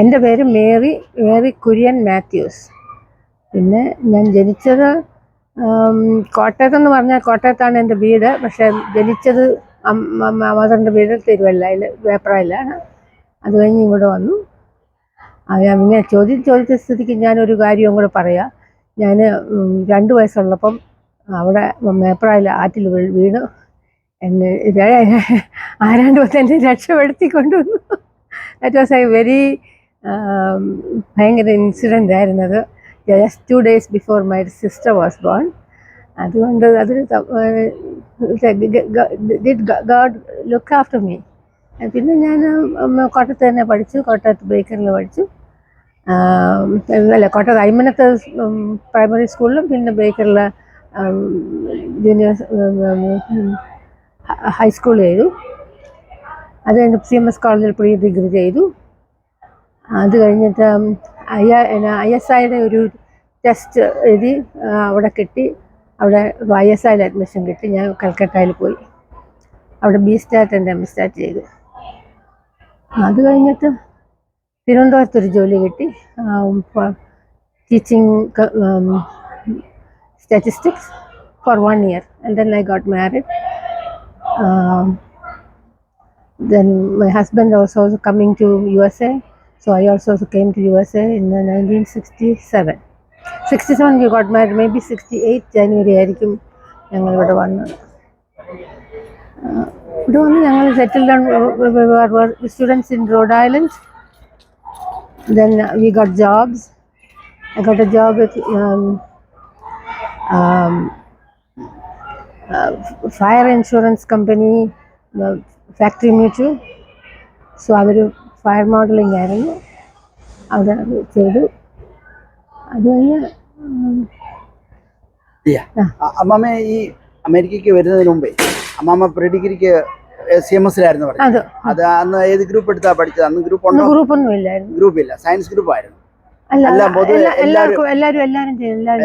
എൻ്റെ പേര് മേരി കുര്യൻ മാത്യൂസ്. പിന്നെ ഞാൻ ജനിച്ചത് കോട്ടയത്തെന്ന് പറഞ്ഞാൽ കോട്ടയത്താണ് എൻ്റെ വീട്. പക്ഷേ ജനിച്ചത് മദറിൻ്റെ വീട് തിരുവല്ലയിൽ വേപ്രായിലാണ്. അത് കഴിഞ്ഞ് ഇവിടെ വന്നു. പിന്നെ ചോദിച്ച സ്ഥിതിക്ക് ഞാനൊരു കാര്യവും കൂടെ പറയാം. ഞാൻ 2 വയസ്സുള്ളപ്പം അവിടെ വേപ്രായിൽ ആറ്റിൽ വീണ് എന്നെ ആരാണ്ട് വന്ന് എന്നെ രക്ഷപ്പെടുത്തി കൊണ്ടുവന്നു. ദാറ്റ് വാസ് എ വെരി ഭയങ്കര ഇൻസിഡൻ്റ് ആയിരുന്നത്. Just 2 days before my sister was born. അതുകൊണ്ട് അതൊരു ഗോഡ് ലുക്ക് ആഫ്റ്റർ മീ. പിന്നെ ഞാൻ കോട്ടയത്ത് തന്നെ പഠിച്ചു. കോട്ടയത്ത് ബേക്കറിൽ പഠിച്ചു. കോട്ടയത്ത് അയ്മനത്ത് പ്രൈമറി സ്കൂളിലും പിന്നെ ബേക്കറിൽ ജൂനിയർ ഹൈസ്കൂൾ ചെയ്തു. അത് കഴിഞ്ഞ് CMS കോളേജിൽ പ്രീ ഡിഗ്രി ചെയ്തു. അത് കഴിഞ്ഞിട്ട് ISIയുടെ ഒരു ടെസ്റ്റ് എഴുതി അവിടെ കിട്ടി. അവിടെ ISIയിൽ അഡ്മിഷൻ കിട്ടി. ഞാൻ കൽക്കട്ടയിൽ പോയി. അവിടെ BStat and MStat ചെയ്തു. അത് കഴിഞ്ഞിട്ട് തിരുവനന്തപുരത്തൊരു ജോലി കിട്ടി, teaching statistics for 1 year, and then I got married. Then my husband was also coming to USA, so I also came to USA in 1967. 67 we got married, maybe 68 January ആയിരിക്കും ഞങ്ങൾ ഇവിടെ വന്നത്. ഇവിടെ വന്ന് ഞങ്ങൾ settle down, students in Rhode Island. Then we got jobs. I got a job with fire insurance company, factory mutual. So our fire modelling ആയിരുന്നു, അവിടെ ചെയ്തു. അത് കഴിഞ്ഞ് അമ്മാമ്മ ഈ അമേരിക്കയ്ക്ക് വരുന്നതിന് മുമ്പേ അമ്മാമ്മ പ്രീ ഡിഗ്രിക്ക് CMSലായിരുന്നു പറഞ്ഞത്. അത് അന്ന് ഏത് ഗ്രൂപ്പ് എടുത്താ പഠിച്ചത്? അന്ന് ഗ്രൂപ്പൊന്നും ഇല്ലായിരുന്നു. ഗ്രൂപ്പില്ല, സയൻസ് ഗ്രൂപ്പ് ആയിരുന്നു.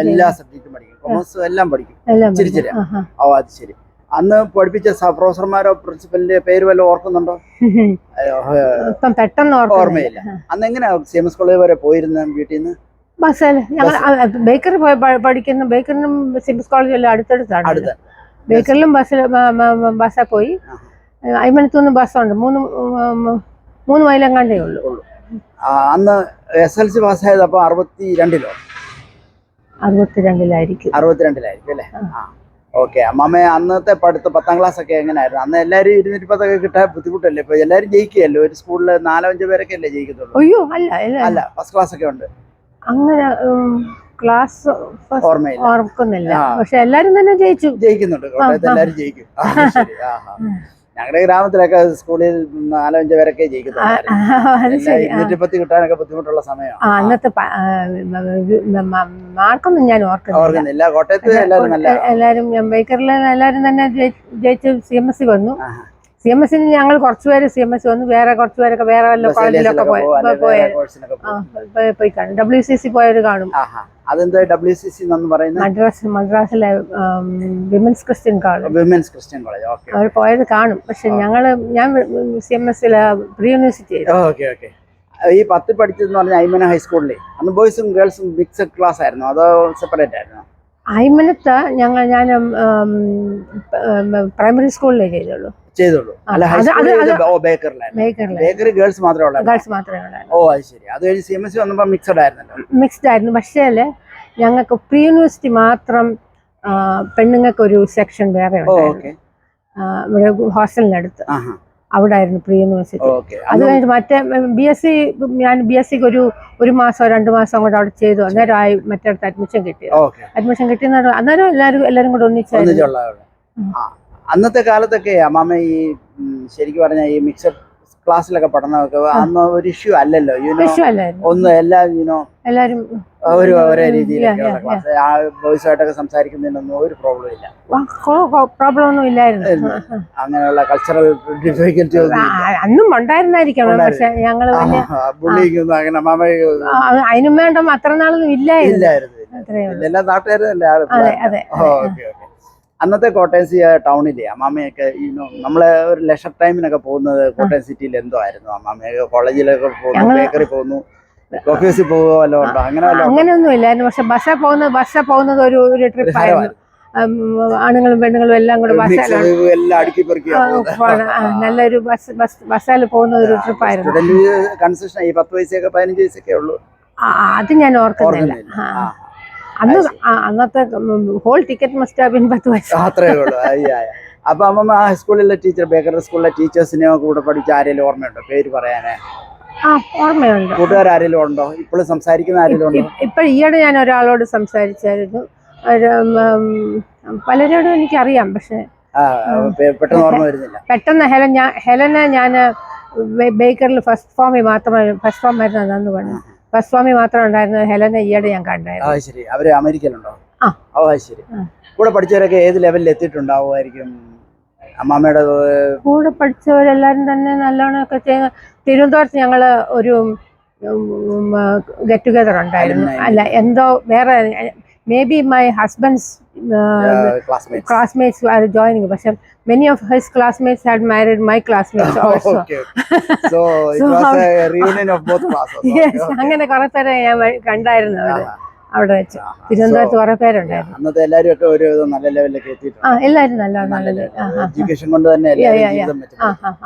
എല്ലാ സബ്ജക്റ്റും പഠിക്കും, കൊമേഴ്സ് എല്ലാം പഠിക്കും. ശരി. ഓ അത് ശരി. അന്ന് പഠിപ്പിച്ച പ്രൊഫസർമാരോ പ്രിൻസിപ്പലിന്റെ പേര് വല്ല ഓർക്കുന്നുണ്ടോ? പെട്ടെന്ന് ഓർമ്മയില്ല. അന്ന് എങ്ങനെയാ CMS കോളേജ് വരെ പോയിരുന്ന വീട്ടിൽ നിന്ന്? ബസ്സിൽ. ഞങ്ങൾ ബേക്കറി പഠിക്കുന്ന ബേക്കറിനും CMS കോളേജും എല്ലാം അടുത്തടുത്താണ്. ബേക്കറിലും ബസ്സിൽ പോയി. അയ്മനത്തുനിന്ന് ബസ്സുണ്ട്, 3 മൈലെങ്ങാണ്ടേ ഉള്ളൂ. അന്ന് SLC പാസ്സായത് അപ്പൊ 62-ലോ? 62-ലായിരിക്കും. 62-ലായിരിക്കും അല്ലേ? ഓക്കെ. അമ്മാമ്മ അന്നത്തെ പഠിത്തം 10ാം ക്ലാസ് ഒക്കെ എങ്ങനെയായിരുന്നു? അന്ന് എല്ലാവരും 210 കിട്ടാൻ ബുദ്ധിമുട്ടല്ലേ? ഇപ്പൊ എല്ലാവരും ജയിക്കുകയല്ലോ. ഒരു സ്കൂളിൽ 4-5 പേരൊക്കെ അല്ലേ ജയിക്കത്തുള്ളൂ? അയ്യോ അല്ല, ഫസ്റ്റ് ക്ലാസ് ഒക്കെ ഉണ്ട്. അങ്ങനെ ക്ലാസ് ഓർക്കുന്നില്ല, പക്ഷെ എല്ലാരും തന്നെ ജയിക്കുന്നുണ്ട്. കോട്ടയത്ത് എല്ലാവരും ജയിക്കും. ഞങ്ങളുടെ ഗ്രാമത്തിലൊക്കെ സ്കൂളിൽ 4-5 പേരൊക്കെ ജയിക്കുന്നുണ്ട്. 210 കിട്ടാനൊക്കെ ബുദ്ധിമുട്ടുള്ള സമയമാണ്. അന്നത്തെ മാർക്കൊന്നും ഞാൻ ഓർക്കുന്നില്ല. കോട്ടയത്ത് എല്ലാരും ബേക്കറിൽ എല്ലാരും തന്നെ ജയിച്ച് CMS വന്നു. CMSന് ഞങ്ങൾ കുറച്ചുപേര് CMS വന്നു, വേറെ കുറച്ചുപേരൊക്കെ വേറെ വല്ല കോളേജിലൊക്കെ പോയി കാണും. WCC പോയവര് കാണും. അതെന്താ WCC എന്ന് പറയുന്നത്? മദ്രാസിലെ വിമൻസ് ക്രിസ്ത്യൻ കോളേജ്. അവർ പോയത് കാണും. പക്ഷെ ഞാൻ CMSലെ പ്രീ യൂണിവേഴ്സിറ്റി. ഈ 10 പഠിച്ചതെന്ന് പറഞ്ഞാൽ അയ്മന ഹൈസ്കൂളിലെ അന്ന് ബോയ്സും ഗേൾസും മിക്സഡ് ക്ലാസ് ആയിരുന്നു, അതോ സെപ്പറേറ്റ് ആയിരുന്നു? അയ്മനത്ത് ഞാൻ പ്രൈമറി സ്കൂളിലേ ചെയ്തുള്ളൂ. ബേക്കറി ഗേൾസ് മാത്രമേ ഉള്ളൂ. ഓ അത് ശരി. അത് കഴിഞ്ഞ് CMS വന്നപ്പോ മിക്സഡ് ആയിരുന്നു. പക്ഷേ ഞങ്ങൾക്ക് പ്രീ യൂണിവേഴ്സിറ്റി മാത്രം പെണ്ണുങ്ങൾക്ക് ഒരു സെക്ഷൻ വേറെ ഉണ്ട്. ഇവിടെ ഹോസ്റ്റലിനടുത്ത് അവിടെ ആയിരുന്നു പ്രീ യൂണിവേഴ്സിറ്റി. അത് കഴിഞ്ഞിട്ട് മറ്റേ ഞാൻ BSc ഒരു മാസോ 2 മാസം കൂടെ അവിടെ ചെയ്തു. അന്നേരമായി മറ്റടുത്ത് അഡ്മിഷൻ കിട്ടി. അന്നേരം എല്ലാരും കൂടെ ഒന്നിച്ചായിരുന്നു. അന്നത്തെ കാലത്തൊക്കെ അമ്മാമ്മ ഈ ശരിക്കും പറഞ്ഞ ഈ മിക്സഡ് ക്ലാസ്സിലൊക്കെ പഠനമൊക്കെ അന്ന് ഒരു ഇഷ്യൂ അല്ലല്ലോ. ഒന്ന് എല്ലാവരും ഒരേ രീതിയിലൊക്കെയുള്ള ക്ലാസ്. ബോയ്സുമായിട്ടൊക്കെ സംസാരിക്കുന്നതിനൊന്നും ഒരു പ്രോബ്ലം ഒന്നും ഇല്ലായിരുന്നു. അങ്ങനെയുള്ള കൾച്ചറൽ ഡിഫിക്കൽറ്റി അന്നും ഉണ്ടായിരുന്നായിരിക്കണം. പക്ഷെ ഞങ്ങള് ബുള്ളിങ്ങൊന്നും അങ്ങനെ അമ്മാമ്മ അതിനും വേണ്ട അത്ര നാളൊന്നും ഇല്ലായിരുന്നു. എല്ലാ നാട്ടുകാരും. അന്നത്തെ കോട്ടയം ടൗണിലെ അമ്മാമ്മയൊക്കെ നമ്മളെ ഒരു ലെഷർ ടൈമിനൊക്കെ പോകുന്നത് കോട്ടയം സിറ്റിയിൽ എന്തോ ആയിരുന്നു? അമ്മാമ്മയൊക്കെ കോളേജിലൊക്കെ പോകുന്നു, ബേക്കറി പോകുന്നു, ഓഫീസിൽ പോകുക വല്ലതും ഉണ്ടോ? അങ്ങനെയൊന്നും ഇല്ലായിരുന്നു. പക്ഷെ ബസ്സിൽ പോകുന്നത് ഒരു ട്രിപ്പായിരുന്നു. ആണുങ്ങളും പെണ്ണുങ്ങളും എല്ലാം കൂടെ നല്ലൊരു ബസ്സിൽ പോകുന്ന ഒരു ട്രിപ്പായിരുന്നു. കൺസെഷൻ ഈ 10 പൈസയൊക്കെ 15 പൈസയൊക്കെ ഉള്ളൂ. അത് ഞാൻ ഓർക്കുന്നില്ല. അന്നത്തെ hall ticket must have been 10 പൈസ. അത്രേ ഉള്ളൂ. അപ്പൊ അമ്മ ആ സ്കൂളിലെ ടീച്ചർ, ബേക്കറി സ്കൂളിലെ ടീച്ചേഴ്സിനെ കൂടെ പഠിച്ച ആരെങ്കിലും ഓർമ്മയുണ്ടോ? പേര് പറയാനേ? ഓർമ്മയുണ്ട്. കൂട്ടുകാരെങ്കിലും ഉണ്ടോ? ഇപ്പോഴും സംസാരിക്കുന്ന ആരെങ്കിലും ഉണ്ടോ? ഇപ്പൊ ഈയിടെ ഞാൻ ഒരാളോട് സംസാരിച്ചായിരുന്നു. പലരോടും എനിക്കറിയാം, പക്ഷെ പെട്ടെന്ന് ഓർമ്മ വരുന്നില്ല. പെട്ടെന്ന് ഹെലനെ ഞാൻ ബേക്കറിൽ ഫസ്റ്റ് ഫോമിൽ വരുന്നതെന്ന് പറഞ്ഞു. ഫസ്റ്റ് ഫോമിൽ മാത്രം ഉണ്ടായിരുന്നത് ഹെലനെ ഈയിടെ ഞാൻ കണ്ടായിരുന്നു. ശരി. അവര് അമേരിക്കയിലുണ്ടോ? ശരി. കൂടെ പഠിച്ചവരൊക്കെ ഏത് ലെവലിൽ എത്തിയിട്ടുണ്ടാവുമായിരിക്കും? അമ്മാമ്മയുടെ കൂടെ പഠിച്ചവരെല്ലാരും തന്നെ നല്ലോണം ഒക്കെ ചെയ്യുന്ന. തിരുവനന്തപുരത്ത് ഞങ്ങള് ഒരു ഗെറ്റ് ടുഗദർ ഉണ്ടായിരുന്നു. അല്ല, എന്തോ വേറെ maybe my husband's classmates were joining, but many of his classmates had married my classmates also. So it was a reunion of both classes. Yes, അങ്ങനെ കുറെ പേരെ ഞാൻ കണ്ടായിരുന്നു അവിടെ വെച്ച്. തിരുവനന്തപുരത്ത് കുറെ പേരുണ്ടായിരുന്നു. അന്നത്തെ എല്ലാവരും ഒക്കെ ഒരു നല്ല ലെവലിലേക്ക് എത്തിയിട്ടുണ്ട്. എല്ലാവരും നല്ല എഡ്യൂക്കേഷൻ കൊണ്ട് തന്നെ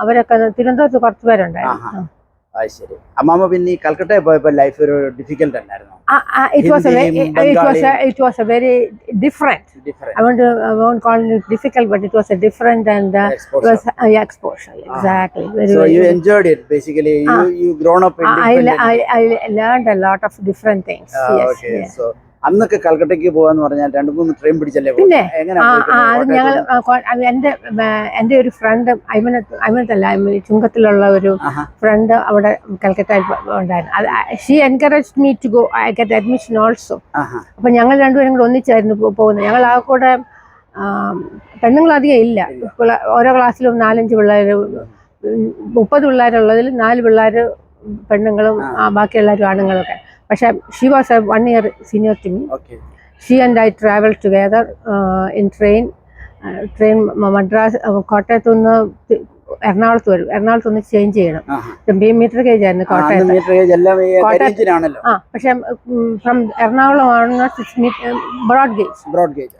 അവരൊക്കെ തിരുവനന്തപുരത്ത് കുറച്ച് പേരുണ്ടായിരുന്നു. ശരി. അമ്മാമ്മ പിന്നെ കൽക്കട്ടയിൽ പോയപ്പോ ലൈഫ് ഒരു ഡിഫിക്കൽട്ട് അല്ലായിരുന്നു? It was a very different. I won't call it difficult, but it was a different and exposure. Exactly. So you enjoyed it basically. You grown up independent. I learned a lot of different things. Yes. Okay. So അന്നൊക്കെ കൽക്കട്ടയ്ക്ക് പോവാന്ന് പറഞ്ഞാൽ 2-3 train പിടിച്ചല്ലേ? പിന്നെ ഞങ്ങൾ എൻ്റെ ഒരു front അയ്മനത്തല്ല, ചുങ്കത്തിലുള്ള ഒരു front അവിടെ കൽക്കട്ടയിൽ ഉണ്ടായിരുന്നു. She encourage me to go. I get admission also. അപ്പൊ ഞങ്ങൾ രണ്ടുപേരും കൂടെ ഒന്നിച്ചായിരുന്നു പോകുന്നത്. ഞങ്ങൾ ആ കൂടെ പെണ്ണുങ്ങളധികം ഇല്ല. ഓരോ ക്ലാസ്സിലും 4-5 പിള്ളേർ, 30 പിള്ളേരുള്ളതിൽ 4 പിള്ളേർ പെണ്ണുങ്ങളും ബാക്കി എല്ലാവരും ആണുങ്ങളൊക്കെ. പക്ഷെ she was 1 year senior to me. She and I traveled together in train Madras കോട്ടയത്ത് നിന്ന് എറണാകുളത്ത് വരും. എറണാകുളത്ത് ഒന്ന് ചേഞ്ച് ചെയ്യണം. മീറ്റർ ഗേജ് ആയിരുന്നു കോട്ടയത്ത്. പക്ഷെ ഫ്രം എറണാകുളം ബ്രോഡ് ഗേജ്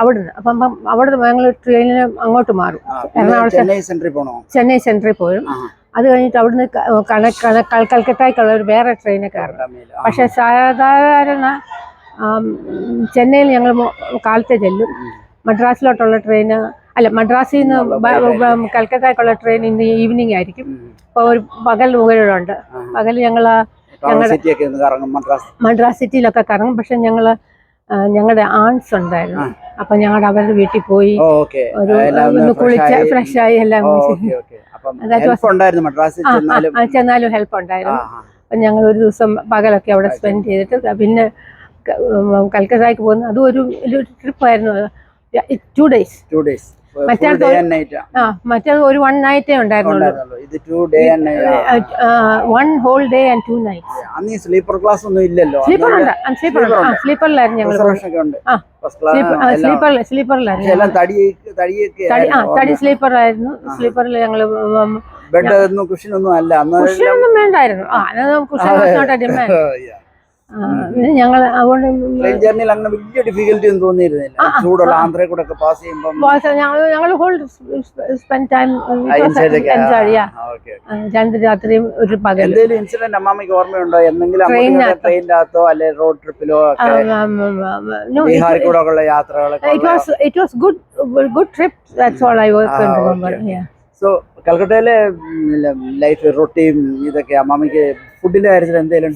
അവിടുന്ന്. അപ്പം അവിടുന്ന് ഞങ്ങൾ ട്രെയിനിന് അങ്ങോട്ട് മാറും. എറണാകുളത്ത് ചെന്നൈ സെൻട്രൽ പോരും. അത് കഴിഞ്ഞിട്ട് അവിടുന്ന് കൽക്കട്ടയ്ക്കുള്ള ഒരു വേറെ ട്രെയിനെ കയറണം. പക്ഷെ സാധാരണ ചെന്നൈയിൽ ഞങ്ങൾ കാലത്തെ ചെല്ലും. മദ്രാസിലോട്ടുള്ള ട്രെയിന് മദ്രാസിൽ നിന്ന് കൽക്കട്ടയ്ക്കുള്ള ട്രെയിൻ ഇന്ന് ഈവനിങ് ആയിരിക്കും. അപ്പോൾ ഒരു പകൽ മുകളിലുണ്ട്. പകൽ ഞങ്ങളുടെ മദ്രാസ് സിറ്റിയിലൊക്കെ കറങ്ങും. പക്ഷെ ഞങ്ങളുടെ ആൺസ് ഉണ്ടായിരുന്നു. അപ്പൊ ഞങ്ങളുടെ അവരുടെ വീട്ടിൽ പോയി ഒന്ന് കുളിച്ച് ഫ്രഷായി എല്ലാം ചെന്നാലും ഹെൽപ്പ് ഉണ്ടായിരുന്നു. അപ്പം ഞങ്ങൾ ഒരു ദിവസം പകലൊക്കെ അവിടെ സ്പെൻഡ് ചെയ്തിട്ട് പിന്നെ കൽക്കട്ടയ്ക്ക് പോകുന്നു. അതും ഒരു ട്രിപ്പായിരുന്നു. 2 days. മറ്റേത് ഒരു 1 night ഉണ്ടായിരുന്നുള്ളൂ. 1 whole day and 2 nights. Sleeper class ഒന്നും ഇല്ലല്ലോ? സ്ലീപ്പറിലായിരുന്നു ഞങ്ങൾ. സ്ലീപ്പറിലായിരുന്നു. തടി സ്ലീപ്പറായിരുന്നു. സ്ലീപ്പറിൽ ഞങ്ങൾ ബെഡ് കുഷനൊന്നും അല്ല. കുഷനൊന്നും വേണ്ടായിരുന്നു. ഞങ്ങൾ അതുകൊണ്ട് വലിയ ഡിഫിക്കൽറ്റി ഒന്നും തോന്നിയിരുന്നില്ല. ചൂടുള്ള ആന്ധ്രയിൽ കൂടെ പാസ് ചെയ്യുമ്പോൾ ഞങ്ങൾ ഹോൾ സ്പെൻഡ് ടൈം എൻജോയ്. 2 രാത്രിയും ഒരു പകൽ. എന്തെങ്കിലും ഇൻസിഡന്റ് അമ്മാമ്മയ്ക്ക് ഓർമ്മയുണ്ടോ? എന്തെങ്കിലും ട്രെയിനിനകത്തോ അല്ലെ റോഡ് ട്രിപ്പിലോ ബീഹാറിൽ കൂടെ ഉള്ള യാത്രകളൊക്കെ? It was good trip. That's all I can remember. So കൽക്കട്ടയിലെ ലൈഫ് റൊട്ടീൻ ഇതൊക്കെ അമ്മാമ്മയ്ക്ക് ഫുഡിന്റെ കാര്യത്തിൽ എന്തെങ്കിലും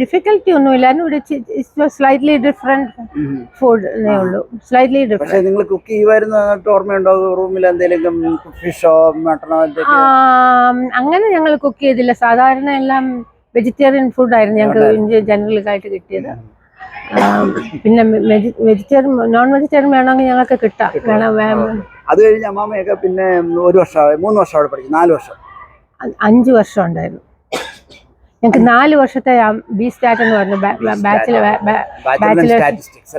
ഡിഫിക്കൽറ്റി ഒന്നുമില്ല. സ്ലൈറ്റ്ലി ഡിഫറെന്റ് ഫുഡ് ഉള്ളൂ. Slightly different. പക്ഷേ നിങ്ങൾ കുക്ക് ചെയ്യുമായിരുന്നു ഓർമ്മയുണ്ടോ? റൂമിൽ എന്തെങ്കിലും ഫിഷോ മട്ടണോ? അങ്ങനെ ഞങ്ങൾ കുക്ക് ചെയ്തില്ല. സാധാരണ എല്ലാം വെജിറ്റേറിയൻ ഫുഡായിരുന്നു ഞങ്ങൾക്ക് ജനറലായിട്ട് കിട്ടിയത്. പിന്നെ വെജിറ്റേറിയൻ നോൺ വെജിറ്റേറിയൻ വേണമെങ്കിൽ ഞങ്ങൾക്ക് കിട്ടാം. അത് കഴിഞ്ഞ് അമ്മാമ്മയൊക്കെ പിന്നെ 1 വർഷം 3 വർഷം അവിടെ പഠിച്ചു. 4 വർഷം 5 വർഷം ഉണ്ടായിരുന്നു. ഞങ്ങൾക്ക് 4 വർഷത്തെ ബി സ്റ്റാറ്റ് എന്ന് പറഞ്ഞു bachelor in statistics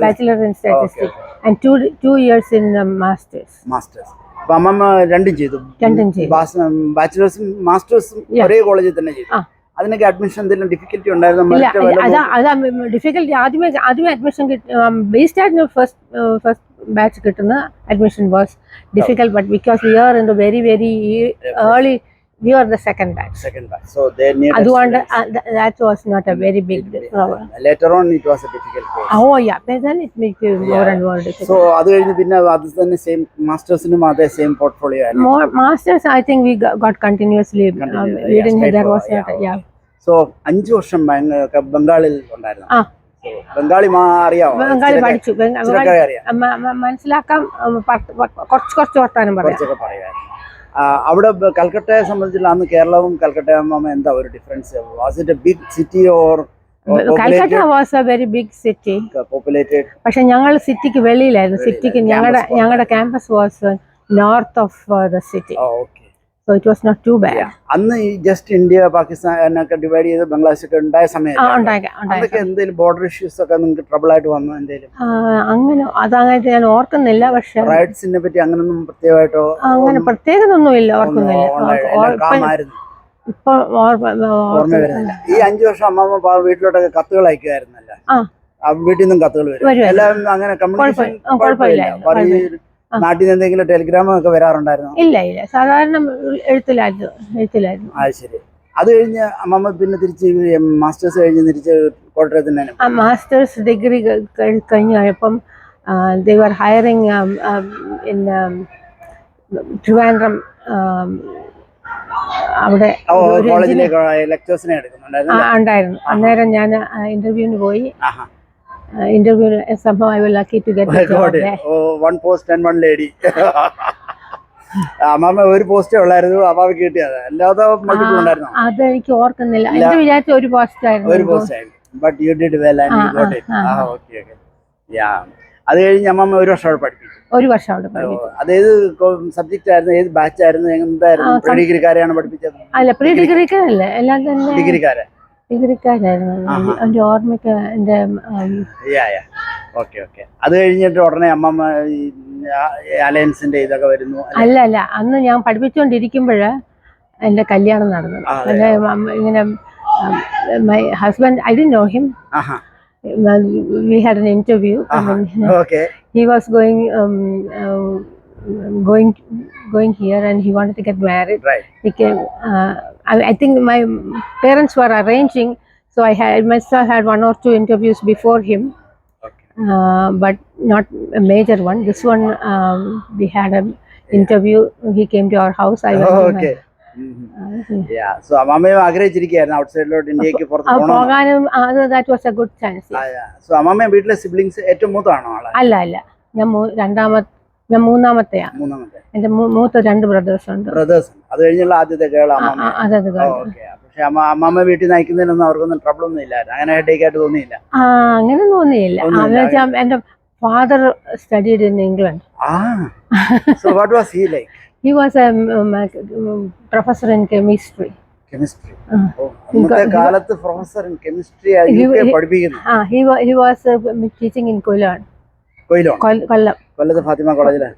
and 2 years in masters. അപ്പൊ അമ്മമ്മ രണ്ടും ചെയ്തു, ബാച്ചിലേഴ്സും മാസ്റ്റേഴ്സും ഒരേ കോളേജിൽ തന്നെ ചെയ്തു. അതിനൊക്കെ അഡ്മിഷൻ എന്തെങ്കിലും ഡിഫിക്കൽറ്റി ഉണ്ടായിരുന്നു? ഡിഫിക്കൽറ്റി ആദ്യമേ അഡ്മിഷൻ ബി സ്റ്റാറ്റിന് ഫസ്റ്റ് ബാച്ച് കിട്ടുന്ന admission was difficult, but because we are in the very early, we were the second batch. So they needed അതുകൊണ്ട് that was not a very big problem. Later on it was a difficult course. Oh yeah, but then it made it more and more difficult. So അത് കഴിഞ്ഞ് പിന്നെ അത് തന്നെ same മാസ്റ്റേഴ്സിനും അതേ same portfolio ആയിരുന്നു? More masters I think we got continuously we didn't have, there was yeah. So 5 വർഷം ബംഗാളിൽ ഉണ്ടായിരുന്നു. ബംഗാളി അറിയാമോ? ബംഗാളി പഠിച്ചു, മനസ്സിലാക്കാം, കുറച്ച് വർത്താനം പറയാം. അവിടെ കൽക്കട്ടയെ സംബന്ധിച്ചുള്ള അന്ന് കേരളവും കൽക്കട്ടയും എന്താ ഒരു difference? Was it a big city or? Calcutta was a very big city, populated. പക്ഷെ ഞങ്ങൾ സിറ്റിക്ക് വെളിയിലായിരുന്നു. സിറ്റിക്ക് ഞങ്ങളുടെ campus was north of the city. So it was not too bad. അന്ന് ഈ ജസ്റ്റ് ഇന്ത്യ പാകിസ്ഥാനൊക്കെ ഡിവൈഡ് ചെയ്ത് ബംഗ്ലാദേശ് ഒക്കെ ഉണ്ടായ സമയത്ത് എന്തെങ്കിലും ബോർഡർ ഇഷ്യൂസ് ഒക്കെ നിങ്ങൾക്ക് ട്രബിൾ ആയിട്ട് വന്നു എന്തെങ്കിലും? അങ്ങനെ അതങ്ങനെ ഞാൻ ഓർക്കുന്നില്ല. പക്ഷെ റൈറ്റ്സിനെ പറ്റി അങ്ങനൊന്നും പ്രത്യേകമായിട്ടോ? അങ്ങനെ പ്രത്യേകതൊന്നുമില്ല, ഓർക്കുന്നില്ല. ഇപ്പൊ ഓർമ്മ വരുന്നില്ല. ഈ 5 വർഷം അമ്മമ്മ വീട്ടിലോട്ടൊക്കെ കത്തുകൾ അയക്കുമായിരുന്നല്ലോ? വീട്ടിൽ നിന്നും കത്തുകൾ വരും, എല്ലാം അങ്ങനെ കമ്മ്യൂണിക്കേഷൻ കുഴപ്പമില്ല. നാട്ടിൽ നിന്ന് എന്തെങ്കിലും ടെലിഗ്രാം ഒക്കെ വരാറുണ്ടായിരുന്നു? ഇല്ല, സാധാരണ എഴുത്തിലായിരുന്നു. അത് ശരി. അത് കഴിഞ്ഞ് അമ്മമ്മ പിന്നെ തിരിച്ച് മാസ്റ്റേഴ്സ് കഴിഞ്ഞ് തിരിച്ച് കോട്ടയത്തിന്? മാസ്റ്റേഴ്സ് ഡിഗ്രി കഴിഞ്ഞപ്പം they were hiring in Trivandrum. അവിടെ ലെക്ചേഴ്സിനെ ഉണ്ടായിരുന്നു. അന്നേരം ഞാൻ ഇന്റർവ്യൂവിന് പോയി. Interview somehow I was lucky to get the job there. One post and one lady. അമ്മമ്മ ഒരു പോസ്റ്റേ ഉള്ളായിരുന്നു, അമ്മാവ കിട്ടിയത്, അല്ലാതെ മൾട്ടിപ്പിൾ ഉണ്ടായിരുന്നു? അത് എനിക്ക് ഓർക്കുന്നില്ല. എനിക്ക് വിചാരിച്ച ഒരു പോസ്റ്റ് ആയിരുന്നു. But you did well and you got it. Okay. Yeah. അത് കഴിഞ്ഞ് അമ്മമ്മ ഒരു വർഷം അവിടെ പഠിപ്പിച്ചു. ഒരു വർഷം അവിടെ പഠിപ്പിച്ചു. അതേത് സബ്ജക്റ്റ് ആയിരുന്നു, ഏത് ബാച്ച് ആയിരുന്നു, എന്തായിരുന്നു? പ്രീ ഡിഗ്രിക്കാരെയാണ് പഠിപ്പിച്ചത്? അല്ല, പ്രീ ഡിഗ്രിക്കാരല്ല, എല്ലാം തന്നെ ഡിഗ്രിക്കാരെ. ഡിഗ്രിക്കാരായിരുന്നു. എന്റെ ഓർമ്മയ്ക്ക് എന്റെ. അത് കഴിഞ്ഞിട്ട് ഉടനെ അമ്മമ്മ അലയൻസിന്റെ ഇതൊക്കെ വരുന്നു? അല്ല, അന്ന് ഞാൻ പഠിപ്പിച്ചുകൊണ്ടിരിക്കുമ്പോഴ് എന്റെ കല്യാണം നടന്നത്. ഇങ്ങനെ my husband, I didn't know him. We had an interview. He was going here and he wanted to get married. He came. I think my parents were arranging, so I must have had 1 or 2 interviews before him, but not a major one. This one we had an interview. He came to our house. I went. Yeah, so അമ്മമ്മയും ആഗ്രഹിച്ചിരിക്കുകയായിരുന്നു ഔട്ട്സൈഡിലോട്ട്, ഇന്ത്യക്ക് പുറത്ത് പോകാനും. That was a good chance. So അമ്മമ്മയും വീട്ടിലെ siblings ഏറ്റവും മൂത്തതാണോ? അല്ല, ഞാൻ മൂന്നാമത്തെയാ. എന്റെ മൂത്ത 2 brothers ഉണ്ട്. അത് കഴിഞ്ഞുള്ള ആദ്യത്തെ കേൾ അമ്മമ്മ. പക്ഷെ അമ്മമ്മ വീട്ടിൽ നയിക്കുന്നതിനൊന്നും അവർക്കൊന്നും ട്രബിൾ ഒന്നും ഇല്ലായിരുന്നു, അങ്ങനെ ഹെഡേക്ക് ആയിട്ട് തോന്നിയില്ല? അങ്ങനെ തോന്നിയില്ല. എന്റെ father studied in England. So what was he like? He was a professor in chemistry. അന്നത്തെ കാലത്ത് പ്രൊഫസർ ഇൻ കെമിസ്ട്രി പഠിപ്പിക്കുന്നു? He was teaching in കൊല്ലം. കൊല്ലത്ത് ഫാത്തിമ കോളേജിലെ?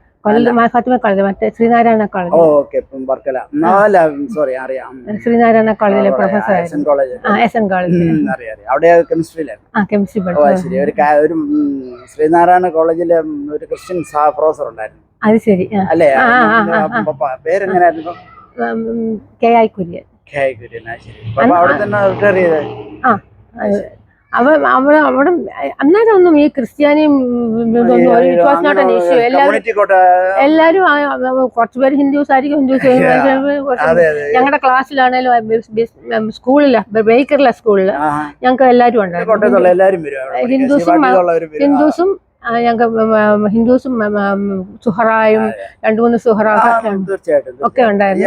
ഫാത്തിമ കോളേജ്, മറ്റേ ശ്രീനാരായണ കോളേജ്. ശ്രീനാരായണ കോളേജിലെ പ്രൊഫസർ. SN college. അവിടെ കെമിസ്ട്രി ഒരു ശ്രീനാരായണ കോളേജിലെ ഒരു ക്രിസ്ത്യൻ പ്രൊഫസർ ഉണ്ടായിരുന്നു. അത് ശരി. അല്ലേ? പേരെങ്ങനെയായിരുന്നു? KI കുര്യൻ. അവിടെ തന്നെ റിട്ടയർ ചെയ്തത്? അവിടെ അന്നേരം ഒന്നും ഈ ക്രിസ്ത്യാനിയും എല്ലാരും കുറച്ചുപേര് ഹിന്ദുസ് ആയിരിക്കും. ഞങ്ങളുടെ ക്ലാസ്സിലാണേലും സ്കൂളില്, ബേക്കറിലെ സ്കൂളില് ഞങ്ങൾക്ക് എല്ലാരും ഉണ്ടായിരുന്നു. ഹിന്ദുസും ഹിന്ദുസും സുഹറായും 2-3 സുഹറ ഒക്കെ ഉണ്ടായിരുന്നു.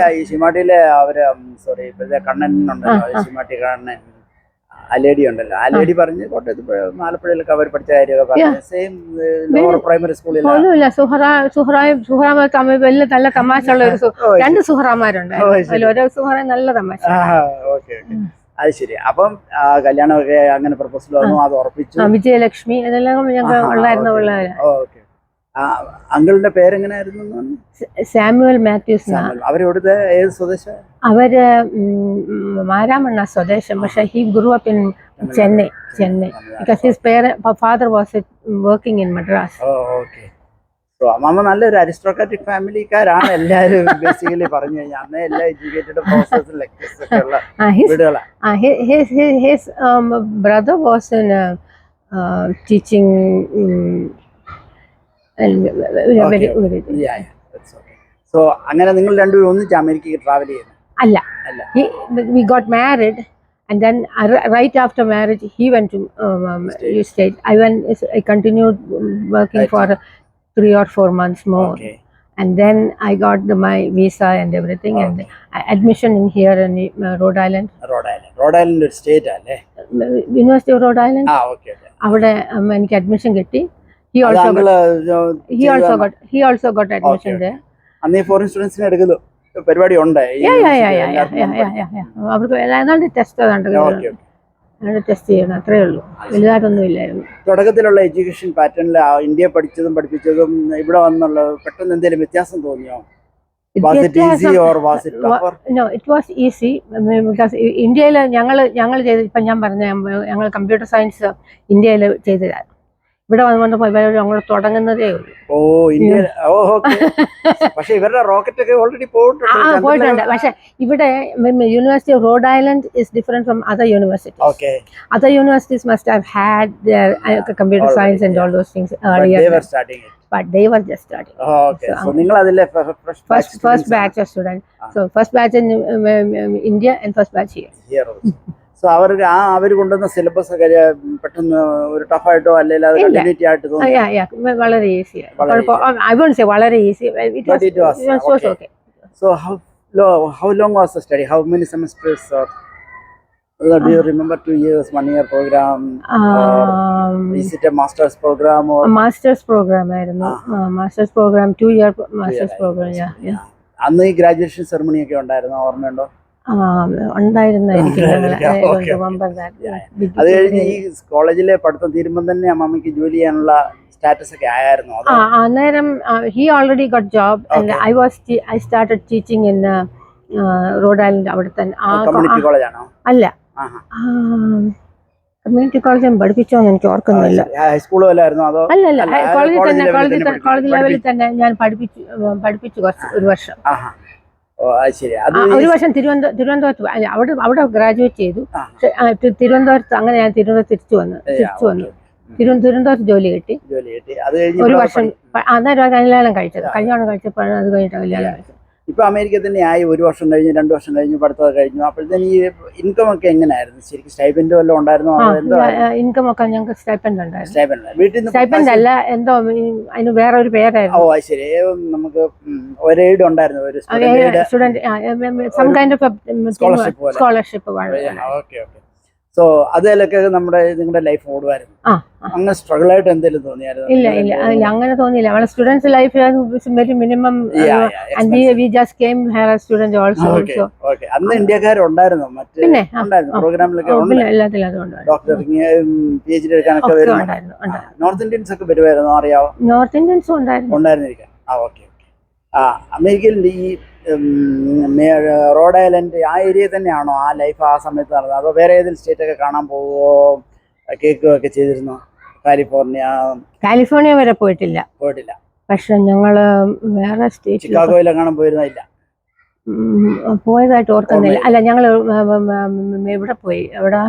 ആ ലേഡി ഉണ്ടല്ലോ, ആ ലേഡി പറഞ്ഞ് കോട്ടയത്ത് ആലപ്പുഴയിലൊക്കെ അവർ പഠിച്ച കാര്യമൊക്കെ പറഞ്ഞു. സെയിം ലോവർ പ്രൈമറി സ്കൂളിൽ വലിയ നല്ല തമാശ ഉള്ള 2 സുഹറാമാരുണ്ട്. ഓരോ സുഹറ നല്ല തമാശ. അത് ശരി. അപ്പം കല്യാണമൊക്കെ അങ്ങനെ പ്രപ്പോസൽ വന്നു, അത് ഉറപ്പിച്ചു. വിജയലക്ഷ്മി ഇതെല്ലാം ഞങ്ങൾക്ക് ഉള്ളായിരുന്നു. ഓക്കെ. അങ്കിളുടെ പേരെങ്ങനെയായിരുന്നു? സാമുവൽ മാത്യൂസ്. അവരെവിടുത്തെ ഏത് സ്വദേശം? അവര് മാരാമണ്ണ സ്വദേശം. പക്ഷെ he grew up in Chennai because his father was working in Madras. Okay. So അമ്മ നല്ലൊരു അരിസ്റ്റോക്രാറ്റിക് ഫാമിലിക്കാരാണ് എല്ലാവരും ബേസിക്കലി പറഞ്ഞു കഴിഞ്ഞാൽ. അന്നേ എല്ലാ എഡ്യൂക്കേറ്റഡ് പ്രൊഫസേഴ്സും ലെക്ചേഴ്സ് ഒക്കെ ഉള്ള വീടുകളാണ്. His brother was in teaching. So അങ്ങനെ നിങ്ങൾ രണ്ടുപേരും ഒന്നിച്ച് അമേരിക്കയിൽ ട്രാവൽ ചെയ്യുന്നു? അല്ല. We got married and then right after marriage he went to state. I continued working for 3 or 4 months more. Okay. And then I got my visa and everything. And admission in here in Rhode Island. Rhode Island ഒരു state അല്ലേ? University of Rhode Island. Okay. അവിടെ എനിക്ക് admission കിട്ടി. He also got admission there. അന്ന് foreign സ്റ്റുഡൻസിനെ എടുക്കുന്നു പരിപാടി ഉണ്ട്. അവർക്ക് ഏതാണ്ട് ടെസ്റ്റ് ചെയ്യണം, അത്രേ ഉള്ളൂ, വലുതായിട്ടൊന്നും ഇല്ലായിരുന്നു. തുടക്കത്തിലുള്ള എഡ്യൂക്കേഷൻ പാറ്റേണിൽ ഇന്ത്യ പഠിച്ചതും പഠിപ്പിച്ചതും ഇവിടെ വന്നുള്ള പെട്ടെന്ന് എന്തെങ്കിലും വ്യത്യാസം തോന്നിയോ? Was it easy or was it tougher? No, it was easy because ഇന്ത്യയിൽ ഞങ്ങൾ ചെയ്ത് ഇപ്പം ഞാൻ പറഞ്ഞ ഞങ്ങൾ കമ്പ്യൂട്ടർ സയൻസ് ഇന്ത്യയിൽ ചെയ്തതാണ്. ഇവിടെ വന്നപ്പോൾ ഞങ്ങൾ തുടങ്ങുന്നതേ ഉള്ളൂ. പക്ഷേ ഇവരുടെ റോക്കറ്റ് ഒക്കെ ഓൾറെഡി പോയിട്ടുണ്ട്. പക്ഷെ ഇവിടെ university off Rhode Island is different from other universities. Other universities must have had their computer science and all those things earlier. But they were just starting. So നിങ്ങൾ അതിലെ first batch of students. So first batch in India and first batch here. So അവർക്ക് അവർ കൊണ്ടുവന്ന syllabus ഒക്കെ പെട്ടെന്ന് ഒരു ടഫായിട്ടോ അല്ലെങ്കിൽ അത് continuity ആയിട്ട് തോന്നി? വളരെ ഈസി. I won't say വളരെ easy. It was okay. So how long was the study? How many semesters? Do you remember 2 years, 1 year program? Is it a master's program or? Master's program ആയിരുന്നു. Master's program, 2 year master's program. Yeah. അന്ന് ഈ graduation ceremony ഒക്കെ ഉണ്ടായിരുന്നു, ഓർമ്മയുണ്ടോ? ഉണ്ടായിരുന്നു എനിക്ക്. അത് കഴിഞ്ഞ് ഈ കോളേജിലെ പഠിത്തം തീരുമ്പോൾ തന്നെ അമ്മമ്മക്ക് ജോലി ചെയ്യാനുള്ള സ്റ്റാറ്റസ് ഒക്കെ ആയിരുന്നു? അന്നേരം he already got job and I started teaching in Rhode Island. അവിടെ തന്നെ. കമ്മ്യൂണിറ്റി കോളേജാണോ? അല്ല, കമ്മ്യൂണിറ്റി കോളേജ് പഠിപ്പിച്ചോന്ന് എനിക്ക് ഓർക്കുന്നില്ല. ഹൈസ്കൂൾ വല്ലായിരുന്നോ അതോ? അല്ല, കോളേജ് ലെവലിൽ തന്നെ ഞാൻ പഠിപ്പിച്ചു ഒരു വർഷം. ഒരു വർഷം തിരുവനന്തപുരത്ത് അവിടെ ഗ്രാജുവേറ്റ് ചെയ്തു. തിരുവനന്തപുരത്ത് അങ്ങനെ ഞാൻ തിരിച്ചു വന്നു. തിരുവനന്തപുരത്ത് ജോലി കിട്ടി. ഒരു വർഷം അന്നേരം കല്യാണം കഴിച്ചപ്പോഴാണ് അത് കഴിഞ്ഞിട്ട് കല്യാണം കഴിച്ചത്. ഇപ്പൊ അമേരിക്ക തന്നെ ആയി 1 വർഷം കഴിഞ്ഞു, 2 വർഷം കഴിഞ്ഞു, പഠിത്തം കഴിഞ്ഞു. അപ്പോഴത്തേന് ഈ ഇൻകം ഒക്കെ എങ്ങനെയായിരുന്നു? ശരിക്കും സ്റ്റൈപ്പൻഡ് വല്ലതും ഉണ്ടായിരുന്നോ? ഇൻകം ഒക്കെ ഞങ്ങൾക്ക് സ്റ്റൈപ്പൻഡ് ഉണ്ടായിരുന്നു. സ്റ്റൈപ്പൻഡ് അല്ല, എന്തോ അതിന് വേറെ ഒരു പേരായിരുന്നു. ശരി. നമുക്ക് ഒരു എയ്ഡ് ഉണ്ടായിരുന്നു, ഒരു student some kind of scholarship. So അതിലൊക്കെ നിങ്ങളുടെ ലൈഫ് ഓടുമായിരുന്നു. അങ്ങനെ സ്ട്രഗിൾ ആയിട്ട് എന്തെങ്കിലും തോന്നിയായിരുന്നു? ഇല്ല, അങ്ങനെ തോന്നിയില്ല. നമ്മുടെ students life very minimum. We just came here as students also. അന്ന് ഇന്ത്യക്കാരുണ്ടായിരുന്നു പ്രോഗ്രാമിലൊക്കെ? PhD എടുക്കാനൊക്കെ നോർത്ത് ഇന്ത്യൻസ് ഒക്കെ വരുമായിരുന്നു, അറിയാവോ? നോർത്ത് ഇന്ത്യൻസും ഉണ്ടായിരുന്നിരിക്കാം. അമേരിക്കയിൽ ഈ റോഡ് ഐലൻഡ് ആ ഏരിയ തന്നെയാണോ ആ ലൈഫ് ആ സമയത്ത് നടന്നത്? അതോ വേറെ ഏതെങ്കിലും സ്റ്റേറ്റ് ഒക്കെ കാണാൻ പോവോ, കേൾക്കുകയൊക്കെ ചെയ്തിരുന്നോ? കാലിഫോർണിയ വരെ പോയിട്ടില്ല. പക്ഷെ ഞങ്ങള് വേറെ സ്റ്റേറ്റ്, ചിക്കാഗോയിലെ കാണാൻ പോയിരുന്നില്ല? പോയതായിട്ട് ഓർക്കുന്നില്ല. അല്ല, ഞങ്ങള് ഇവിടെ പോയി, എവിടെ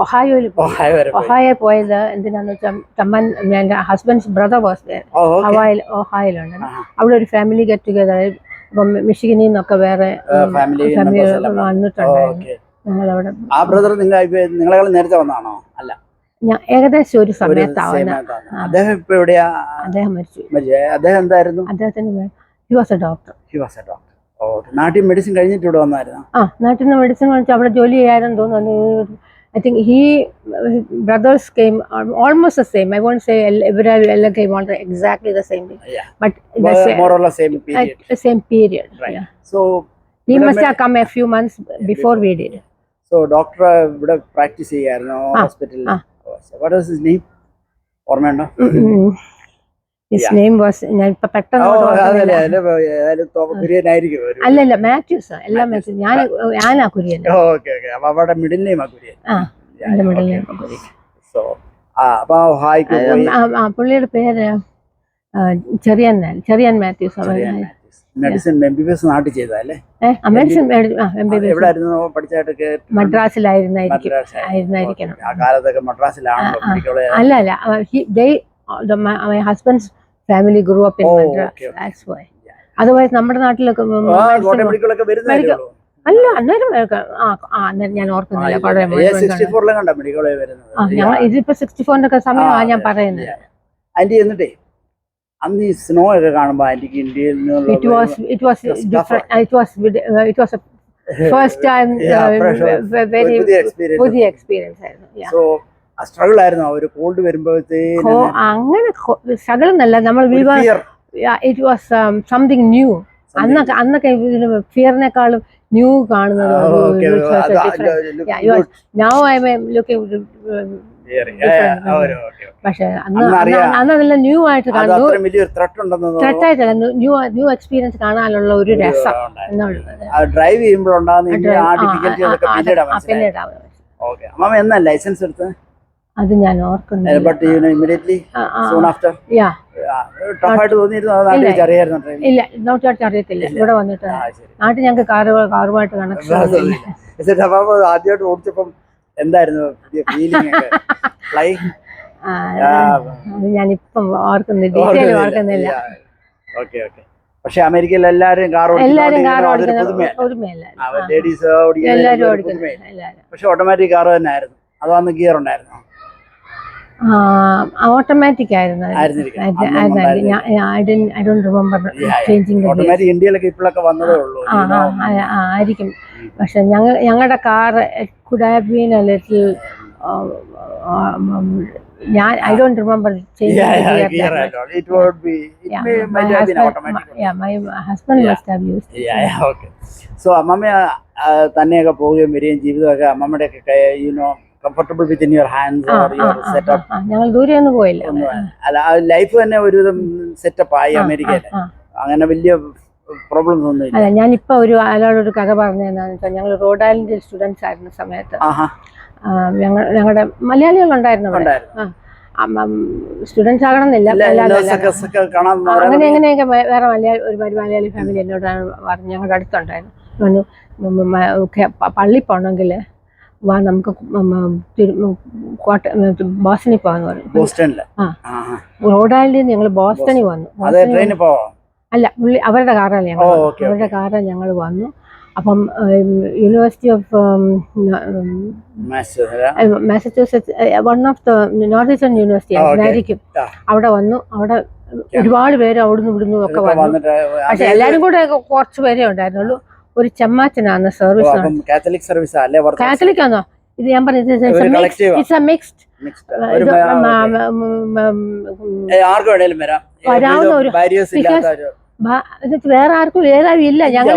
ഒഹായോ പോയത് എന്തിനാന്ന് വെച്ചാൽ എൻ്റെ ഹസ്ബൻഡ്സ് ബ്രദർ വാസ് ദേർ. ഒഹായിലുണ്ട്. അവിടെ ഒരു ഫാമിലി ഗെറ്റ് ടുഗദർ. അപ്പം മിഷിഗനിൽ നിന്നൊക്കെ വേറെ ഫാമിലി വന്നിട്ടുണ്ടായിരുന്നു. ഞങ്ങളവിടെ. ആ ബ്രദർ നിങ്ങളെ നേരത്തെ വന്നതാണോ? അല്ല, ഏകദേശം ഒരു സമയത്താവുന്ന. അദ്ദേഹം മരിച്ചു. അദ്ദേഹം എന്തായിരുന്നു? അദ്ദേഹത്തിന് he was a doctor. നാട്ടിൽ മെഡിസിൻ കഴിഞ്ഞിട്ട് ഇവിടെ വന്നായിരുന്നു? നാട്ടിൽ നിന്ന് മെഡിസിൻ കഴിച്ച് അവിടെ ജോലി ചെയ്യാനെന്ന് തോന്നുന്നു. I think brothers came almost the same. I won't say everyone came on exactly the same thing, but more or less same period. Same period. Right. Yeah. So he must have come a few months before we did. So doctor ഇവിടെ practice ചെയ്യായിരുന്നു ഹോസ്പിറ്റലിൽ. What was his name? ഓർമ്മയുണ്ടോ? His name was ഞാൻ ഇപ്പൊ പെട്ടെന്ന് കുര്യനായിരിക്കും. അല്ലല്ല, മാത്യൂസ്. എല്ലാം മാത്യൂസ്. ഞാനാ കുര്യൻ. Okay okay. അപ്പൊ അവിടെ മിഡിൽ നെയിം ആ കുര്യൻ. എന്റെ മിഡിൽ നെയിം കുര്യൻ. സോ അപ്പൊ ഹായ്ക്ക് പുള്ളിയുടെ പേര് ചെറിയൻ മാത്യൂസ്. മെഡിസിൻ MBBS നാട്ടിൽ ചെയ്തല്ലേ? എവിടെയായിരുന്നു പഠിച്ചായിട്ടൊക്കെ? മദ്രാസിലായിരുന്നായിരിക്കണം. ആ കാലത്തൊക്കെ മദ്രാസിലാണല്ലോ മെഡിക്കൽ. അല്ല my husband's family grew up in Madras. That's why. Otherwise നമ്മുടെ നാട്ടിലൊക്കെ അല്ല അന്നേരം ഞാൻ ഓർക്കുന്നില്ല. ഇതിപ്പോ 64 സമയമാണ് ഞാൻ പറയുന്നത്. ആന്റി എന്നിട്ടേ അന്ന് ഈ സ്നോ ഒക്കെ കാണുമ്പോ ആന്റിക്ക് ഇന്ത്യയിൽ ഫസ്റ്റ് ടൈം പുതിയ എക്സ്പീരിയൻസ് ആയിരുന്നു. സ്ട്രഗിൾ ആയിരുന്നു ഒരു കോൾഡ് വരുമ്പോഴത്തേക്ക്? അങ്ങനെ സ്ട്രഗിൾ എന്നല്ല, നമ്മൾ ഇറ്റ് വാസ് സംതിങ് ന്യൂ. അന്നൊക്കെ ഫിയറിനെക്കാളും ന്യൂ കാണുന്നത്. Now I am looking. പക്ഷെ അന്നെല്ലാം ന്യൂ ആയിട്ട് കാണുന്നു. ത്രെട്ടായിട്ടല്ല, ന്യൂ എക്സ്പീരിയൻസ് കാണാനുള്ള ഒരു രസം ഡ്രൈവ് ചെയ്യുമ്പോഴുണ്ടാകുന്ന. ലൈസൻസ് എടുത്ത് അത് ഞാൻ ഓർക്കുന്നില്ല. ഇല്ല, നോട്ടായിട്ട് അറിയത്തില്ല. ഇവിടെ വന്നിട്ട് നാട്ടിൽ ഞങ്ങൾക്ക് കാറുമായിട്ട് കണക്ഷൻ. ആദ്യമായിട്ട് ഓടിച്ചപ്പം എന്തായിരുന്നു ഞാനിപ്പം ഓർക്കുന്നില്ല, ഡീറ്റെയിൽ ഓർക്കുന്നില്ല. പക്ഷെ അമേരിക്കയിൽ എല്ലാരും കാർ പക്ഷെ ഓട്ടോമാറ്റിക് കാർ തന്നെ ആയിരുന്നു. അതോ അന്ന് ഗിയർ ഉണ്ടായിരുന്നു? ഓട്ടോമാറ്റിക് ആയിരുന്നു. ഇന്ത്യയിലൊക്കെ ഇപ്പോഴൊക്കെ വന്നതേ ഉള്ളൂ. ആയിരിക്കും. പക്ഷെ ഞങ്ങളുടെ car could have been a little I don't remember changing the gear. It would be. Might have been automatic. My husband must have used it. Okay. So അമ്മമ്മ തന്നെയൊക്കെ പോവുകയും വരികയും ജീവിതമൊക്കെ അമ്മമ്മയുടെയൊക്കെ comfortable within your hands or your setup? ഞങ്ങൾ ദൂരെ ഒന്നും പോയില്ല. അല്ല, life തന്നെ ഒരുവിധം സെറ്റപ്പ് ആയി അമേരിക്കയിൽ. അങ്ങനെ വലിയ പ്രോബ്ലംസ് ഒന്നും ഇല്ല. അല്ല, ഞാനിപ്പോ അയാളോടൊരു കഥ പറഞ്ഞതെന്നാന്ന് വെച്ചാൽ, ഞങ്ങൾ റോഡ് ഐലൻഡിൽ സ്റ്റുഡൻസ് ആയിരുന്ന സമയത്ത് ഞങ്ങളുടെ മലയാളികളുണ്ടായിരുന്നു അവിടെ. സ്റ്റുഡൻസ് ആകണമെന്നില്ല, അങ്ങനെ എങ്ങനെയൊക്കെ വേറെ ഒരു മലയാളി ഫാമിലി എന്നോടാണ് പറഞ്ഞു. ഞങ്ങളുടെ അടുത്തുണ്ടായിരുന്നു. പള്ളി പോകണമെങ്കിൽ വാ, നമുക്ക് ബോസ്റ്റണിൽ പോകാന്ന് പറഞ്ഞു. റോഡ് ഐലൻഡിൽ ഞങ്ങൾ ബോസ്റ്റണിൽ വന്നു. അല്ല, അവരുടെ കാറാണ് ഞങ്ങൾ. അവരുടെ കാറിൽ ഞങ്ങൾ വന്നു. അപ്പം university of Massachusetts, one of the north eastern university ആയിരിക്കും, അവിടെ വന്നു. അവിടെ ഒരുപാട് പേര് അവിടുന്ന് ഇവിടുന്ന് ഒക്കെ വന്നു. പക്ഷെ എല്ലാരും കൂടെ കുറച്ച് പേരേ ഉണ്ടായിരുന്നുള്ളൂ. ഒരു ചെമ്മാച്ചനാണ് സർവീസ്. കാത്തലിക് ആണോ ഇത്? ഞാൻ പറഞ്ഞത് ഇറ്റ്സ് എ മിക്സ്ഡ്. വരാവുന്ന ഒരു വേറെ ആർക്കും ഇല്ല. ഞങ്ങൾ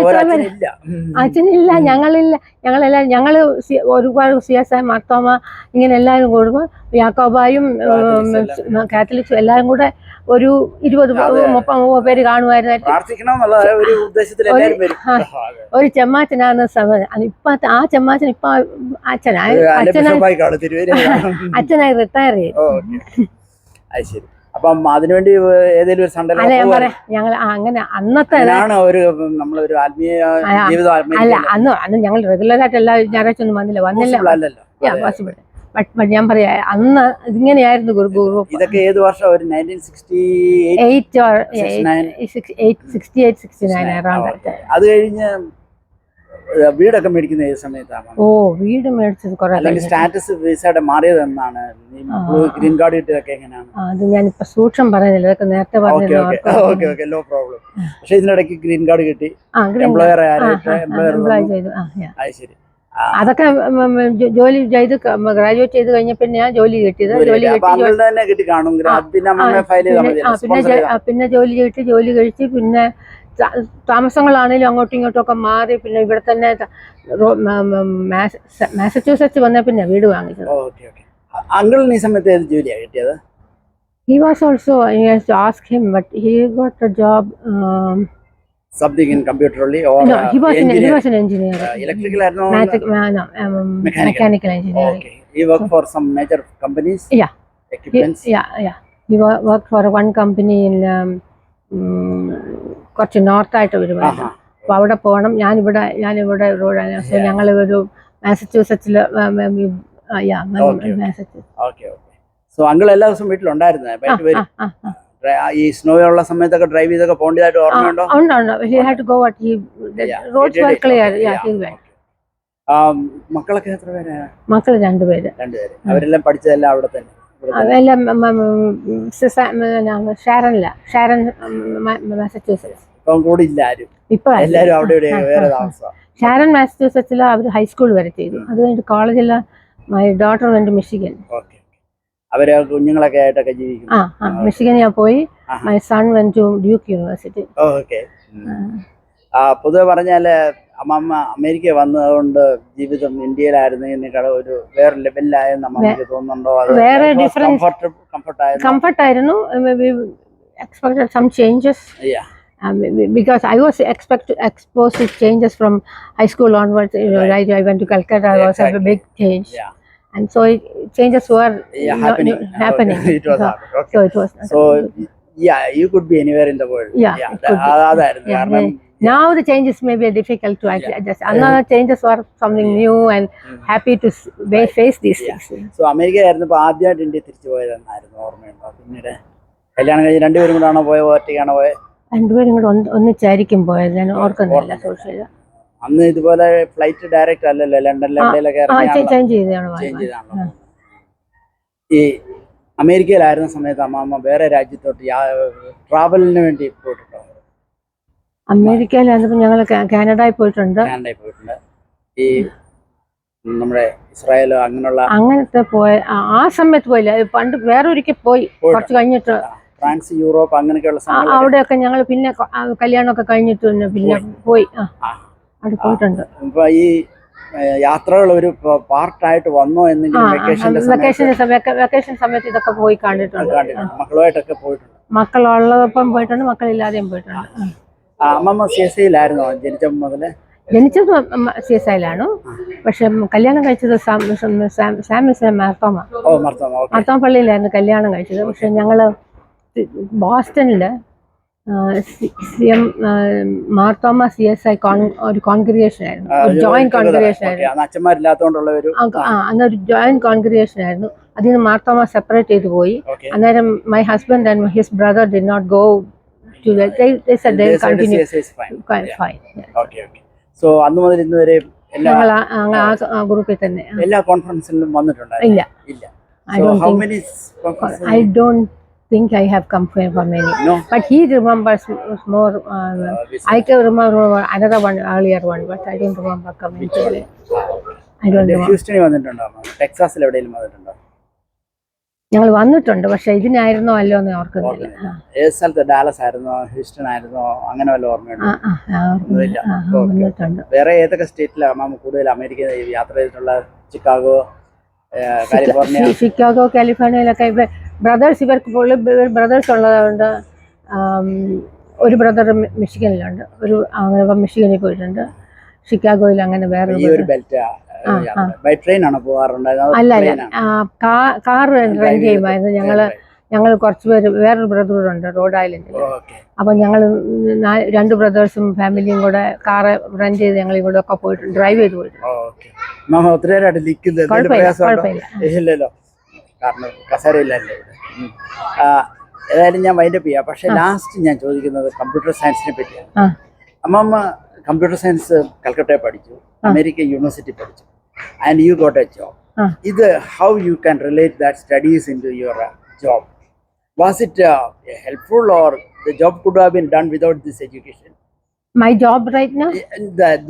അച്ഛനില്ല, ഞങ്ങളില്ല. ഞങ്ങളെല്ലാവരും ഒരുപാട് CSI, മാർത്തോമ, ഇങ്ങനെ എല്ലാവരും കൂടുമ്പോൾ യാക്കോബായും കാത്തലിക്സും എല്ലാവരും കൂടെ ഒരു 20-30 പേര് കാണുമായിരുന്നു. ഒരു ചെമ്മാച്ചനാണ് സമയം. ഇപ്പൊ ആ ചെമ്മാച്ചൻ ഇപ്പൊ അച്ഛനായി റിട്ടയർ ചെയ്തു. അപ്പം അതിനുവേണ്ടി ഏതെങ്കിലും ഒരു സൺഡേ ഞങ്ങൾ അങ്ങനെ അന്നത്തെ നമ്മളൊരു ആത്മീയ ജീവിതം. അല്ല, അന്ന് ഞങ്ങൾ റെഗുലർ ആയിട്ട് എല്ലാ ഞായറാഴ്ച ഒന്നും വന്നില്ല. ഞാൻ പറയാ, അന്ന് ഇതിങ്ങനെയായിരുന്നു ഗ്രൂപ്പ്. ഇതൊക്കെ ഏത് വർഷം? ഒരു 1968-69 അത് കഴിഞ്ഞ് വീടൊക്കെ മേടിക്കുന്ന ഏത് സമയത്താണ്? വീട് മേടിച്ചത് സ്റ്റാറ്റസ് വിസയുടെ മാറിയത് എന്നാണ്? ഗ്രീൻ കാർഡ് കിട്ടിയതൊക്കെ എങ്ങനെയാണ്? അത് ഞാനിപ്പോ സൂക്ഷം പറയുന്നില്ല, അതൊക്കെ നേരത്തെ പറഞ്ഞു. No problem. പക്ഷെ ഇതിനിടയ്ക്ക് ഗ്രീൻ കാർഡ് കിട്ടി, എംപ്ലോയർ ചെയ്തു. ശരി. അതൊക്കെ ജോലി ചെയ്ത് ഗ്രാജുവേറ്റ് ചെയ്ത് കഴിഞ്ഞ പിന്നെ ഞാൻ ജോലി കിട്ടിയത്. പിന്നെ ജോലി കിട്ടി, ജോലി കഴിച്ച് പിന്നെ താമസങ്ങളാണെങ്കിലും അങ്ങോട്ടും ഇങ്ങോട്ടും ഒക്കെ മാറി. പിന്നെ ഇവിടെ തന്നെ മാസച്യൂസെറ്റ്സ് വന്ന പിന്നെ വീട് വാങ്ങിച്ചത്. അങ്കിളിന് ഈ സമയത്ത് ഏത് ജോലിയാണ് കിട്ടിയത്? He was also, I has to ask him, but he got a job. Something in computer only, or no, he was an engineer. Electrical or no? Mechanical engineering. Okay. He worked for some major companies. Yeah. Equipments. He worked for one company in കുറച്ച് നോർത്തായിട്ട് വരുവാണ്. അപ്പോൾ അവിടെ പോകണം. ഞാനിവിടെ റോഡാണ്. So ഞങ്ങൾ ഒരു മാസച്യൂസെറ്റ്സിൽ so uncle എല്ലാ ദിവസവും വീട്ടിലുണ്ടായിരുന്നു. ഈ സ്നോ ഉള്ള സമയത്തൊക്കെ ഡ്രൈവ് ചെയ്തൊക്കെ പോകേണ്ടതായിട്ട് ഓർമ്മയുണ്ടോ? മക്കളൊക്കെ എത്ര പേരാ? മക്കൾ രണ്ടുപേര്. അവരെല്ലാം പഠിച്ചതെല്ലാം അവിടെ തന്നെ? Sharon Massachusetts. ഇപ്പം കൂടി ഇല്ല ആരും, എല്ലാവരും അവിടെ വേറെ താമസം. ഷാരൻ മാസച്യൂസെറ്റ്സിൽ അവർ ഹൈസ്കൂൾ വരെ ചെയ്തു. അത് കഴിഞ്ഞിട്ട് കോളേജിൽ മൈ ഡോട്ടർ വെന്റ് മിഷിഗൻ. അവര് കുഞ്ഞുങ്ങളൊക്കെ ആയിട്ടൊക്കെ ജീവിക്കുന്നു. മിഷിഗനിൽ പോയി. My son went to Duke University. പൊതുവെ പറഞ്ഞാല് അമ്മമ്മ അമേരിക്ക വന്നതുകൊണ്ട് ജീവിതം ഇന്ത്യയിലായിരുന്നതിനേക്കാൾ ഒരു വേറെ ലെവലിലായെന്ന് അമ്മമ്മക്ക് തോന്നുന്നുണ്ടോ? വേറെ ഡിഫറൻസ് കംഫർട്ടായിരുന്നു. Expected some changes because I was exposed to changes from high school onwards. Right, I went to Calcutta. I was a big change. And so changes were happening. It was happening. So it was. So you could be anywhere in the world. Now the changes may be difficult to adjust. Another changes were something new and happy to face these things. So America ആയിരുന്നപ്പോൾ ആദ്യമായിട്ട് India തിരിച്ചു പോയതെന്നായിരുന്നു ഓർമ്മയുണ്ടോ? പിന്നീട് കല്യാണം കഴിഞ്ഞ് രണ്ടുപേരും കൂടാണോ പോയത്, ഒറ്റയ്ക്കാണോ പോയത്? രണ്ടുപേരും കൂടെ ഒന്നിച്ചായിരിക്കും പോയത്. ഞാൻ ഓർക്കുന്നില്ല. അന്ന് ഇതുപോലെ ഫ്ലൈറ്റ് ഡയറക്റ്റ് അല്ലല്ലോ, ലണ്ടനിലൊക്കെ ചേഞ്ച് ചെയ്താണ്. ഈ അമേരിക്കയിലായിരുന്ന സമയത്ത് അമ്മാമ്മ വേറെ രാജ്യത്തോട്ട് ട്രാവലിന് വേണ്ടി പോയിട്ടുണ്ടോ? അമേരിക്കയിലായിരുന്നപ്പോൾ ഞങ്ങൾ കാനഡയിൽ പോയിട്ടുണ്ട്. ഈ നമ്മുടെ ഇസ്രായേലോ അങ്ങനത്തെ പോയ ആ സമയത്ത് പോയില്ല. പണ്ട് വേറെ ഒരിക്കൽ പോയി, കുറച്ച് കഴിഞ്ഞിട്ട്. ഫ്രാൻസ്, യൂറോപ്പ് അങ്ങനെയൊക്കെയുള്ള അവിടെയൊക്കെ ഞങ്ങൾ പിന്നെ കല്യാണമൊക്കെ കഴിഞ്ഞിട്ട് പിന്നെ പോയി. അവിടെ പോയിട്ടുണ്ട്. ഇപ്പൊ ഈ യാത്രകൾ ഒരു പാർട്ടായിട്ട് വന്നോ എന്നെങ്കിലും? വെക്കേഷൻ സമയത്ത് ഇതൊക്കെ പോയി കണ്ടിട്ടുണ്ട്. മക്കളുമായിട്ടൊക്കെ പോയിട്ടുണ്ട്? മക്കളുള്ളതൊപ്പം പോയിട്ടുണ്ട്, മക്കളില്ലാതെയും പോയിട്ടുണ്ട്. അമ്മമ്മ CSIയിലായിരുന്നോ ജനിച്ചത് മുതലേ? ജനിച്ചത് CSIയിലാണ്. പക്ഷെ കല്യാണം കഴിച്ചത് സാമിസിലെ മാർത്തോമ പള്ളിയിലായിരുന്നു കല്യാണം കഴിച്ചത്. പക്ഷെ ഞങ്ങള് ബോസ്റ്റണില് മാർത്തോമ CSI ഒരു കോൺഗ്രിഗേഷൻ ആയിരുന്നു, ജോയിന്റ് കോൺഗ്രിഗേഷൻ ആയിരുന്നു. അന്നൊരു ജോയിന്റ് കോൺഗ്രിഗേഷൻ ആയിരുന്നു. അതിൽ നിന്ന് മാർത്തോമ സെപ്പറേറ്റ് ചെയ്ത് പോയി. അന്നേരം my husband and his brother did not go to that. They said they will continue. Fine. Okay. So അന്ന് മുതൽ ഇന്ന് വരെ എല്ലാ ഗ്രൂപ്പിൽ തന്നെ എല്ലാ കോൺഫറൻസിലും വന്നിട്ടുണ്ടോ? ഇല്ല. I don't think I have come for many. No. But he remembers more. I can remember another one, earlier one, but I don't remember coming to it. I don't remember. ഹ്യൂസ്റ്റണിൽ വന്നിട്ടുണ്ടോ? ടെക്സാസിൽ എവിടെയെങ്കിലും വന്നിട്ടുണ്ടോ? ഞങ്ങൾ വന്നിട്ടുണ്ട്, പക്ഷെ ഇതിനായിരുന്നോ അല്ലോ എന്ന് ഓർക്കുന്നില്ല. ഏത് സ്ഥലത്ത്? ഡാലസ് ആയിരുന്നോ, ഹ്യൂസ്റ്റൺ ആയിരുന്നോ, അങ്ങനെ വല്ല ഓർമ്മയുണ്ടോ? വേറെ ഏതൊക്കെ സ്റ്റേറ്റിലാണ് അമ്മ കൂടുതൽ അമേരിക്ക യാത്ര ചെയ്തിട്ടുള്ള? Chicago, California? ചിക്കാഗോ, കാലിഫോർണിയയിലൊക്കെ ഇവർക്ക് ബ്രദേഴ്സ് ഉള്ളതുകൊണ്ട് ഒരു ബ്രദർ മിഷിഗനിലുണ്ട്. അങ്ങനെ മിഷിഗനിൽ പോയിട്ടുണ്ട്. ഷിക്കാഗോയിൽ അങ്ങനെ വേറെ ബൈ ട്രെയിൻ ആണോ പോകാറുണ്ടായിരുന്നത്? അല്ല, കാർ റെന്റ് ചെയ്യുമായിരുന്നു. ഞങ്ങൾ കുറച്ച് പേര്, വേറൊരു ബ്രദറുണ്ട് റോഡ് ഐലൻഡിൽ. അപ്പൊ ഞങ്ങൾ 2 ബ്രദേഴ്സും ഫാമിലിയും കൂടെ കാറ് റെന്റ് ചെയ്ത് ഞങ്ങൾ ഇവിടെ ഒക്കെ പോയിട്ടുണ്ട്, ഡ്രൈവ് ചെയ്ത് പോയിട്ടുണ്ട്. ഇല്ലല്ലോ, കാരണം കസേരയില്ലല്ലോ. ഏതായാലും ഞാൻ വൈൻഡപ്പ് ചെയ്യാം. പക്ഷെ ലാസ്റ്റ് ഞാൻ ചോദിക്കുന്നത് കമ്പ്യൂട്ടർ സയൻസിനെ പറ്റിയാണ്. അമ്മമ്മ കമ്പ്യൂട്ടർ സയൻസ് കൽക്കട്ടയിൽ പഠിച്ചു, അമേരിക്കൻ യൂണിവേഴ്സിറ്റി പഠിച്ചു, and you got a job. ഇത് how you can relate that studies into your job? Was it helpful, or the job could have been done without this education? My job right now?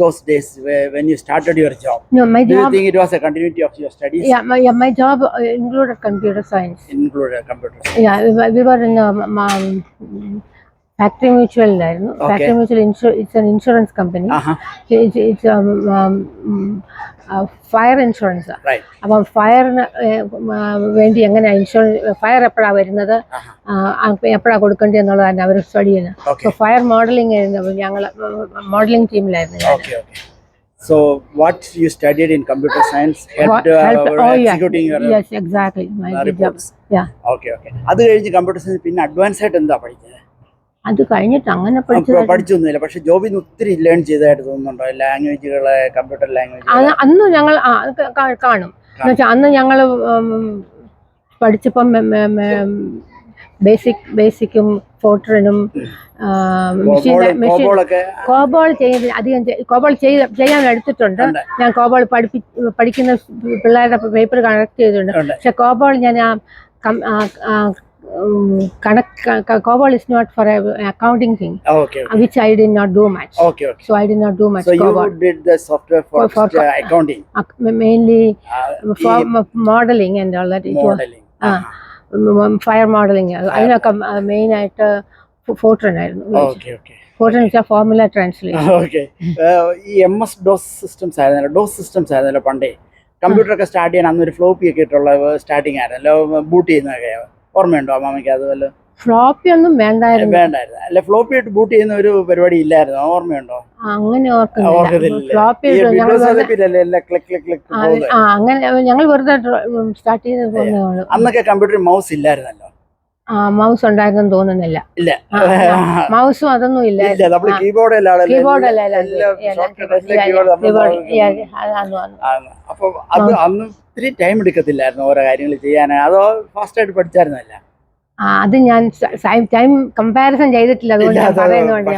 Those days when you started your job. No, my Do job. you think it was a continuity of your studies? Yeah, my job included computer science. Included computer science. Yeah, we were in factory മ്യൂച്വലിലായിരുന്നു. Factory mutual it's an insurance company. It's fire insurance. അപ്പം ഫയറിന് വേണ്ടി എങ്ങനെയാ fire എപ്പോഴാണ് വരുന്നത്, എപ്പോഴാണ് കൊടുക്കേണ്ടത് എന്നുള്ളതാണ് അവർ സ്റ്റഡി ചെയ്യുന്നത്. സോ ഫയർ മോഡലിംഗ് ആയിരുന്നു, ഞങ്ങൾ modelling ടീമിലായിരുന്നു. So what you studied in computer science executing your yes, exactly, my reports. Yeah. Okay. അത് കഴിഞ്ഞ് കമ്പ്യൂട്ടർ സയൻസ് പിന്നെ അഡ്വാൻസ് ആയിട്ട് എന്താ പഠിച്ചത്? അത് കഴിഞ്ഞിട്ട് അങ്ങനെ പഠിച്ചൊന്നുമില്ല, പക്ഷെ ജോബിന് ഒത്തിരി ലേൺ ചെയ്തതായിട്ട് തോന്നുന്നുണ്ടോ? ലാംഗ്വേജുകള്, കമ്പ്യൂട്ടർ ലാംഗ്വേജ് അന്ന് ഞങ്ങൾ കാണും. എന്നുവെച്ചാൽ അന്ന് ഞങ്ങൾ പഠിച്ചപ്പം ബേസിക്കും ഫോർട്രനും കോബോൾ ചെയ്യാൻ എടുത്തിട്ടുണ്ട്. ഞാൻ കോബോൾ പഠിക്കുന്ന പിള്ളേരുടെ പേപ്പർ കണക്ട് ചെയ്തിട്ടുണ്ട്. പക്ഷെ കോബോൾ ഞാൻ COBOL is not for an accounting thing, which I did not do much. So I did not do much. So COBOL. You did the software for accounting, mainly for modeling and all that. Modeling. Fire modeling. അതിനൊക്കെ main ആയിട്ട് ഫോർട്രൻ ആയിരുന്നു. ഫോർട്രൻ വെച്ചാൽ formula translation. ഈ MS DOS systems ആയിരുന്നല്ലോ പണ്ടേ. കമ്പ്യൂട്ടറൊക്കെ start ചെയ്യാൻ അന്നൊരു floppy ഒക്കെ ഇട്ടുള്ള സ്റ്റാർട്ടിങ് ആയിരുന്നല്ലോ, ബൂട്ട് ചെയ്യുന്നതൊക്കെ ഓർമ്മയുണ്ടോ അമ്മാമയ്ക്ക്? അതുപോലെ ഫ്ലോപ്പി ഒന്നും വേണ്ടായിരുന്നു. അല്ല, ഫ്ലോപ്പി ഇട്ട് ബൂട്ട് ചെയ്യുന്ന ഒരു പരിപാടി ഇല്ലായിരുന്നു, ഓർമ്മയുണ്ടോ? അങ്ങനെ അങ്ങനെ ഞങ്ങൾ വെറുതെ സ്റ്റാർട്ട് ചെയ്ത്. അന്നൊക്കെ കമ്പ്യൂട്ടറിൽ മൗസ് ഇല്ലായിരുന്നല്ലോ. മൗസ് ഉണ്ടായിരുന്നു തോന്നുന്നില്ല. ഇല്ല, മൗസും അതൊന്നും ഇല്ല. അപ്പൊ അത് അന്ന് ഒത്തിരി ടൈം എടുക്കത്തില്ലായിരുന്നു ഓരോ കാര്യങ്ങൾ ചെയ്യാൻ, അതോ ഫാസ്റ്റ് ആയിട്ട് പഠിച്ചായിരുന്നല്ല? അത് ഞാൻ ടൈം കമ്പാരിസൺ ചെയ്തിട്ടില്ല, അതുകൊണ്ട് ഞാൻ പറയുന്നുണ്ട്.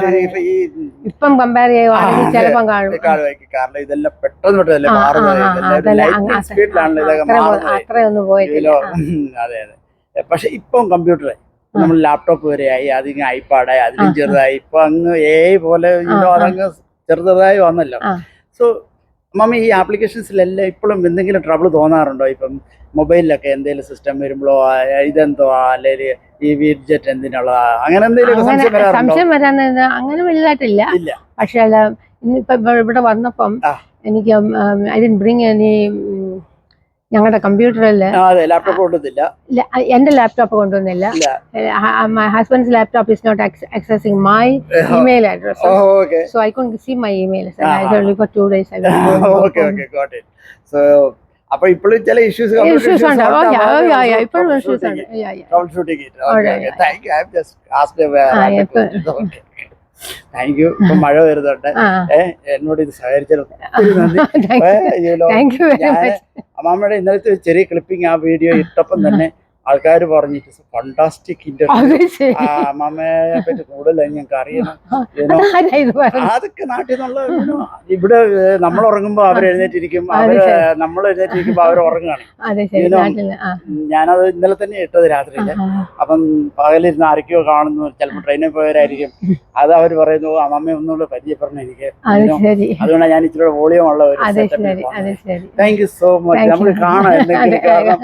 ഇപ്പം കമ്പയർ ചെയ്യുവാണെങ്കിൽ ചിലപ്പം കാണും. കാരണം ഇതെല്ലാം പെട്ടെന്ന് അത്രയൊന്നും പോയിട്ടില്ല. അതെ. പക്ഷെ ഇപ്പം കമ്പ്യൂട്ടർ നമ്മൾ ലാപ്ടോപ്പ് വരെയായി, അതിന് ഐപാഡായി, അതിലും ചെറുതായി, ഇപ്പൊ അങ്ങ് പോലെ അതങ്ങ് ചെറുതായി വന്നല്ലോ. സോ മമ്മി, ഈ ആപ്ലിക്കേഷൻസിലെല്ലാം ഇപ്പോഴും എന്തെങ്കിലും ട്രബിൾ തോന്നാറുണ്ടോ? ഇപ്പം മൊബൈലിലൊക്കെ എന്തെങ്കിലും സിസ്റ്റം വരുമ്പോഴോ, ഇതെന്തോ അല്ലെങ്കിൽ ഈ വിഡ്ജറ്റ് എന്തിനുള്ളതാ, അങ്ങനെ എന്തെങ്കിലും സംശയം വരാൻ അങ്ങനെ വലുതായിട്ടില്ല. പക്ഷെ ഇന്നിപ്പോ ഇവിടെ വന്നപ്പം എനിക്ക് ഐ ഡിഡ്ന്റ് ബ്രിങ് എനി ഞങ്ങളുടെ കമ്പ്യൂട്ടറിൽ ലാപ്ടോപ്പ് കൊണ്ടുവന്നില്ല. എന്റെ ലാപ്ടോപ്പ് കൊണ്ടുവന്നില്ല. My husband's laptop is not accessing my email address. So I couldn't see my emails. I only for 2 days. Okay, got it. So അപ്പോൾ ഇപ്പോഴും ചില ഇഷ്യൂസ് ഉണ്ട്. Thank you. ഇപ്പൊ മഴ വരുന്നുണ്ട്, എന്നോട് ഇത് സഹകരിച്ചത് അമ്മാമ്മയുടെ ഇന്നലത്തെ ചെറിയ ക്ലിപ്പിംഗ് ആ വീഡിയോ ഇട്ടപ്പം തന്നെ ആൾക്കാർ പറഞ്ഞു ഇറ്റ് ഇസ് ഫണ്ടാസ്റ്റിക് ഇന്റർവ്യൂ. അമ്മാമ്മയെ പറ്റി കൂടുതൽ ഞങ്ങൾക്ക് അറിയണം. അതൊക്കെ നാട്ടിൽ നിന്നുള്ള ഇവിടെ നമ്മൾ ഉറങ്ങുമ്പോ അവർ എഴുന്നേറ്റിരിക്കും, നമ്മൾ എഴുന്നേറ്റിരിക്കുമ്പോ അവർ ഉറങ്ങുകയാണ്. ഞാനത് ഇന്നലെ തന്നെ ഇട്ടത് രാത്രിയില്. അപ്പം പകലിരുന്ന് ആരൊക്കെയോ കാണുന്നു, ചിലപ്പോൾ ട്രെയിനിൽ പോയവരായിരിക്കും. അത് അവർ പറയുന്നു അമ്മമ്മ ഒന്നുകൂടെ പരിചയപ്പെടണം എനിക്ക്, അതുകൊണ്ടാണ് ഞാൻ ഇച്ചിരി വോളിയം ഉള്ള ഒരു. Thank you so much. നമുക്ക് കാണാം എന്തെങ്കിലും. കാരണം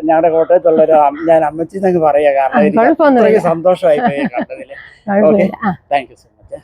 ഞങ്ങളുടെ കോട്ടയത്തുള്ളൊരു ഞാൻ അമ്മച്ചി എന്നങ്ങ് പറയാ, കാരണം എനിക്ക് സന്തോഷമായി പോയി കണ്ടതില്. Okay, thank you so much.